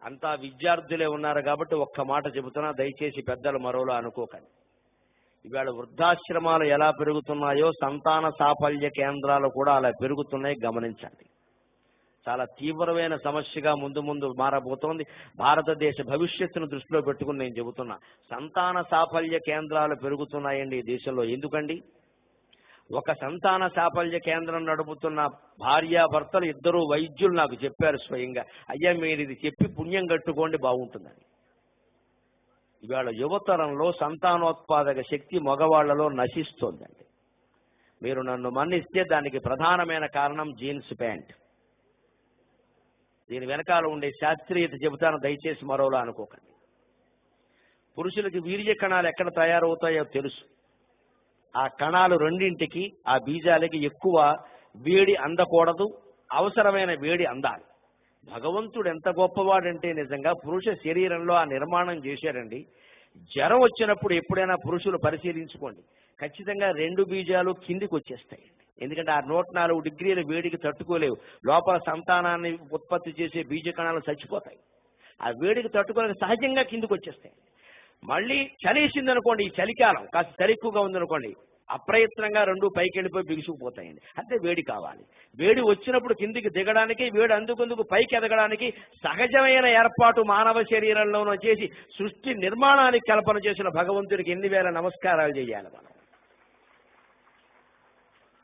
అంతా విద్యార్థులే ఉన్నారు కాబట్టి ఒక్క మాట చెబుతున్నా, దయచేసి పెద్దలు మరోలా అనుకోకండి. ఇవాళ వృద్ధాశ్రమాలు ఎలా పెరుగుతున్నాయో సంతాన సాఫల్య కేంద్రాలు కూడా అలా పెరుగుతున్నాయి, గమనించండి. చాలా తీవ్రమైన సమస్యగా ముందు ముందు మారబోతోంది. భారతదేశ భవిష్యత్తును దృష్టిలో పెట్టుకుని నేను చెబుతున్నా, సంతాన సాఫల్య కేంద్రాలు పెరుగుతున్నాయండి ఈ దేశంలో. ఎందుకండి? ఒక సంతాన సాఫల్య కేంద్రం నడుపుతున్న భార్యాభర్తలు ఇద్దరు వైద్యులు నాకు చెప్పారు స్వయంగా, అయ్యా మీరు ఇది చెప్పి పుణ్యం కట్టుకోండి బాగుంటుందని. ఇవాళ యువతరంలో సంతానోత్పాదక శక్తి మగవాళ్లలో నశిస్తోందండి. మీరు నన్ను మన్నిస్తే దానికి ప్రధానమైన కారణం జీన్స్ ప్యాంట్. దీని వెనకాల ఉండే శాస్త్రీయత చెబుతాను, దయచేసి మరోలా అనుకోకండి. పురుషులకి వీర్య కణాలు ఎక్కడ తయారవుతాయో తెలుసు. ఆ కణాలు రెండింటికి, ఆ బీజాలకి ఎక్కువ వేడి అందకూడదు, అవసరమైన వేడి అందాలి. భగవంతుడు ఎంత గొప్పవాడంటే నిజంగా పురుష శరీరంలో ఆ నిర్మాణం చేశారండి. జ్వరం వచ్చినప్పుడు ఎప్పుడైనా పురుషులు పరిశీలించుకోండి, ఖచ్చితంగా 2 బీజాలు కిందికి వచ్చేస్తాయండి. ఎందుకంటే ఆ 104 డిగ్రీల వేడికి తట్టుకోలేవు. లోపల సంతానాన్ని ఉత్పత్తి చేసే బీజ కణాలు చచ్చిపోతాయి. ఆ వేడికి తట్టుకోలేక సహజంగా కిందికి వచ్చేస్తాయి. మళ్ళీ చలేసింది అనుకోండి, ఈ చలికాలం కాస్త చలి ఎక్కువగా ఉందనుకోండి, అప్రయత్నంగా 2 పైకి వెళ్ళిపోయి బిగుసుకుపోతాయండి. అంటే వేడి కావాలి. వేడి వచ్చినప్పుడు కిందికి దిగడానికి, వేడి అందుకుందుకు పైకి ఎదగడానికి సహజమైన ఏర్పాటు మానవ శరీరంలోనూ చేసి సృష్టి నిర్మాణానికి కల్పన చేసిన భగవంతుడికి ఎన్ని వేల నమస్కారాలు చేయాలి మనం.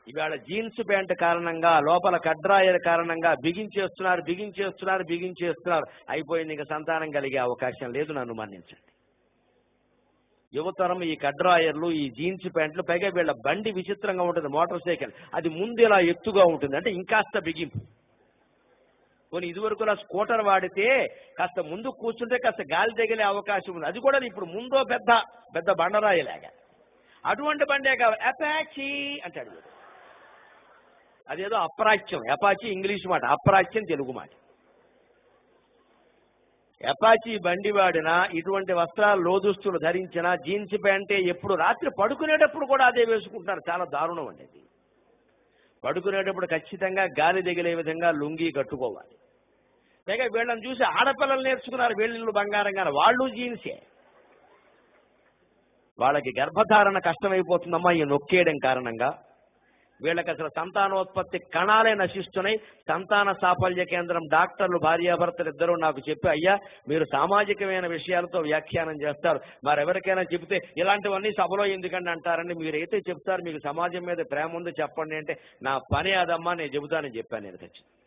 ఇవాళ జీన్స్ ప్యాంట్ కారణంగా, లోపల కడ్రాయర్ కారణంగా బిగించేస్తున్నారు. అయిపోయింది, ఇంకా సంతానం కలిగే అవకాశం లేదు. నన్ను మన్నించండి. యువతరం ఈ కడ్రాయర్లు, ఈ జీన్స్ ప్యాంట్లు, పైగా వీళ్ళ బండి విచిత్రంగా ఉంటుంది, మోటార్ సైకిల్. అది ముందు ఇలా ఎత్తుగా ఉంటుంది, అంటే ఇంకాస్త బిగింపు. కొన్ని ఇదివరకులా స్కూటర్ వాడితే కాస్త ముందు కూర్చుంటే కాస్త గాలి తగిలే అవకాశం ఉంది. అది కూడా ఇప్పుడు ముందో పెద్ద బండరాయిలాగా. అటువంటి బండే కావాలి. అపాచీ అంటాడు. అదేదో అప్రాచ్యం. అపాచీ ఇంగ్లీష్ మాట, అప్రాచ్యం తెలుగు మాట. అపాచీ బండి వాడినా, ఇటువంటి వస్త్రాలు లోదుస్తులు ధరించినా, జీన్స్ ప్యాంటే ఎప్పుడు రాత్రి పడుకునేటప్పుడు కూడా అదే వేసుకుంటారు. చాలా దారుణం అండి అది. పడుకునేటప్పుడు ఖచ్చితంగా గాలి దిగిలే విధంగా లుంగీ కట్టుకోవాలి. పైగా వీళ్ళని చూసి ఆడపిల్లలు నేర్చుకున్నారు, వీళ్ళు బంగారంగా, వాళ్ళు జీన్సే. వాళ్ళకి గర్భధారణ కష్టమైపోతుందమ్మా ఈ నొక్కేయడం కారణంగా. వీళ్ళకి అసలు సంతానోత్పత్తి కణాలే నశిస్తున్నాయి. సంతాన సాఫల్య కేంద్రం డాక్టర్లు భార్యాభర్తలు ఇద్దరు నాకు చెప్పి, అయ్యా మీరు సామాజికమైన విషయాలతో వ్యాఖ్యానం చేస్తారు, మరెవరికైనా చెబితే ఇలాంటివన్నీ సభలో ఎందుకండి అంటారండి, మీరైతే చెప్తారు, మీకు సమాజం మీద ప్రేమ ఉంది చెప్పండి అంటే, నా పని అదమ్మా, నేను చెబుతానని చెప్పాను. నేను ఖచ్చితంగా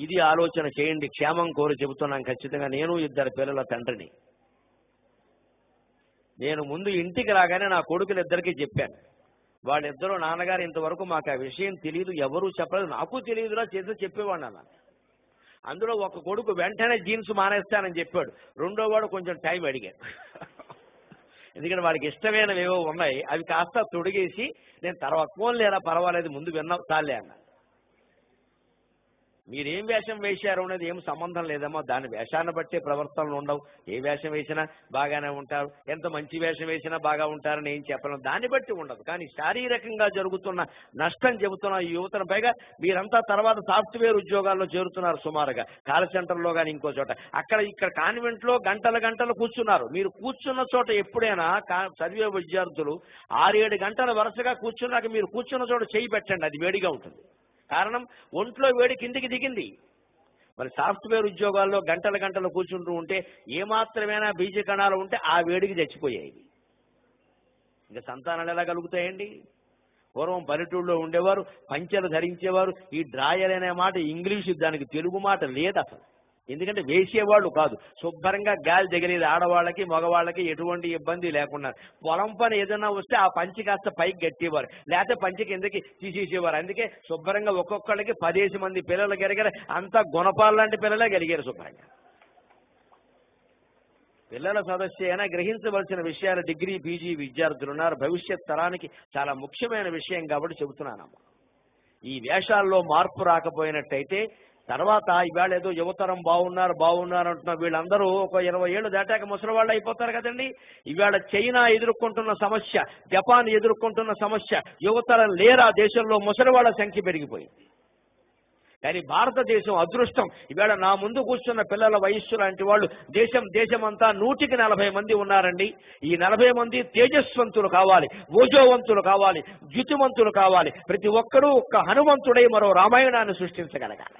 ఇది ఆలోచన చేయండి. క్షేమం కోరి చెబుతున్నాను ఖచ్చితంగా. నేను 2 పిల్లల తండ్రిని. నేను ముందు ఇంటికి రాగానే నా కొడుకులిద్దరికీ చెప్పాను. వాళ్ళిద్దరూ, నాన్నగారు ఇంతవరకు మాకు ఆ విషయం తెలియదు, ఎవరూ చెప్పలేదు, నాకు తెలియదురా చేసి చెప్పేవాడు అన్న. అందులో ఒక కొడుకు వెంటనే జీన్స్ మానేస్తానని చెప్పాడు. రెండో వాడు కొంచెం టైం అడిగాడు. ఎందుకంటే వాడికి ఇష్టమైనవి ఏవో ఉన్నాయి, అవి కాస్త తొడిగేసి నేను తర్వాత ఫోన్ లేదా పర్వాలేదు ముందు విన్నాం చాలే అన్న. మీరేం వేషం వేశారు అనేది ఏం సంబంధం లేదమ్మా, దాని వేషాన్ని బట్టే ప్రవర్తనలు ఉండవు. ఏ వేషం వేసినా బాగానే ఉంటారు, ఎంత మంచి వేషం వేసినా బాగా ఉంటారని ఏం చెప్పలేం, దాన్ని బట్టి ఉండదు. కానీ శారీరకంగా జరుగుతున్న నష్టం చెబుతున్న ఈ యువతను. పైగా మీరంతా తర్వాత సాఫ్ట్వేర్ ఉద్యోగాల్లో చేరుతున్నారు సుమారుగా, కాల్ సెంటర్లో కానీ ఇంకో చోట, ఇక్కడ కాన్వెంట్లో గంటలు కూర్చున్నారు. మీరు కూర్చున్న చోట ఎప్పుడైనా చదివే విద్యార్థులు 6-7 గంటల వరుసగా కూర్చున్నాక మీరు కూర్చున్న చోట చేయి పెట్టండి, అది వేడిగా ఉంటుంది. కారణం ఒంట్లో వేడి కిందికి దిగింది. మరి సాఫ్ట్వేర్ ఉద్యోగాల్లో గంటలు కూర్చుంటూ ఉంటే ఏమాత్రమైనా బీజ కణాలు ఉంటే ఆ వేడికి చచ్చిపోయాయి. ఇంకా సంతానాలు ఎలా కలుగుతాయండి? పూర్వం పల్లెటూళ్ళలో ఉండేవారు, పంచెలు ధరించేవారు. ఈ డ్రాయర్ అనే మాట ఇంగ్లీషు, దానికి తెలుగు మాట లేదు అసలు. ఎందుకంటే వేసేవాళ్ళు కాదు, శుభ్రంగా గాలి తగిలేది. ఆడవాళ్ళకి మగవాళ్ళకి ఎటువంటి ఇబ్బంది లేకుండా పొలం పని ఏదైనా వస్తే ఆ పంచి కాస్త పైకి కట్టేవారు, లేకపోతే పంచి కిందకి తీసేసేవారు. అందుకే శుభ్రంగా ఒక్కొక్కళ్ళకి 10 మంది పిల్లలు కలిగారు. అంతా గుణపాలు లాంటి పిల్లలే కలిగారు శుభ్రంగా. పిల్లల సదస్సు అయినా గ్రహించవలసిన విషయాలు డిగ్రీ పీజీ విద్యార్థులు ఉన్నారు. భవిష్యత్ తరానికి చాలా ముఖ్యమైన విషయం కాబట్టి చెబుతున్నానమ్మా. ఈ వేషాల్లో మార్పు రాకపోయినట్టయితే తర్వాత ఇవాళ ఏదో యువతరం బాగున్నారు అంటున్నారు, వీళ్ళందరూ ఒక 20 ఏళ్ళు దాటాక ముసలి వాళ్ళు అయిపోతారు కదండి. ఇవాళ చైనా ఎదుర్కొంటున్న సమస్య, జపాన్ ఎదుర్కొంటున్న సమస్య, యువతరం లేరా దేశంలో ముసలి వాళ్ళ సంఖ్య పెరిగిపోయింది. కానీ భారతదేశం అదృష్టం, ఇవాళ నా ముందు కూర్చున్న పిల్లల వయస్సు లాంటి వాళ్ళు దేశమంతా 140 మంది ఉన్నారండి. ఈ 40 మంది తేజస్వంతులు కావాలి, ఓజోవంతులు కావాలి, ద్యుతిమంతులు కావాలి. ప్రతి ఒక్కరూ ఒక్క హనుమంతుడై మరో రామాయణాన్ని సృష్టించగలగాలి.